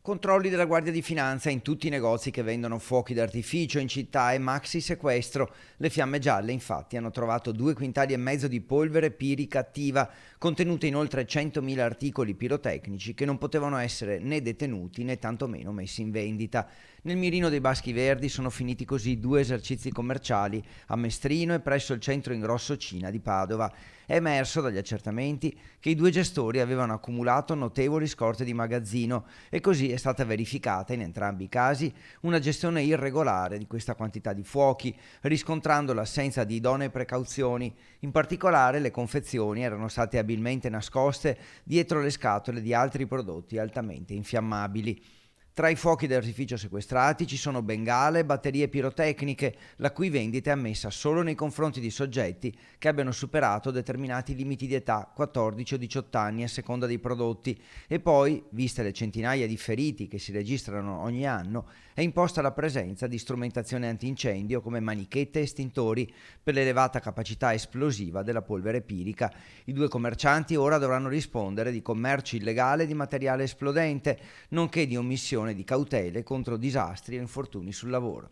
Controlli della Guardia di Finanza in tutti i negozi che vendono fuochi d'artificio in città e maxi sequestro. Le Fiamme Gialle infatti hanno trovato 2,5 quintali di polvere pirica attiva, contenuta in oltre 100.000 articoli pirotecnici che non potevano essere né detenuti né tantomeno messi in vendita. Nel mirino dei Baschi Verdi sono finiti così 2 esercizi commerciali a Mestrino e presso il centro ingrosso Cina di Padova. È emerso dagli accertamenti che i 2 gestori avevano accumulato notevoli scorte di magazzino e così è stata verificata in entrambi i casi una gestione irregolare di questa quantità di fuochi, riscontrando l'assenza di idonee precauzioni. In particolare le confezioni erano state abilmente nascoste dietro le scatole di altri prodotti altamente infiammabili. Tra i fuochi d'artificio sequestrati ci sono bengale e batterie pirotecniche, la cui vendita è ammessa solo nei confronti di soggetti che abbiano superato determinati limiti di età, 14 o 18 anni a seconda dei prodotti, e poi, viste le centinaia di feriti che si registrano ogni anno, è imposta la presenza di strumentazione antincendio come manichette e estintori per l'elevata capacità esplosiva della polvere pirica. I 2 commercianti ora dovranno rispondere di commercio illegale di materiale esplodente, nonché di omissione di cautele contro disastri e infortuni sul lavoro.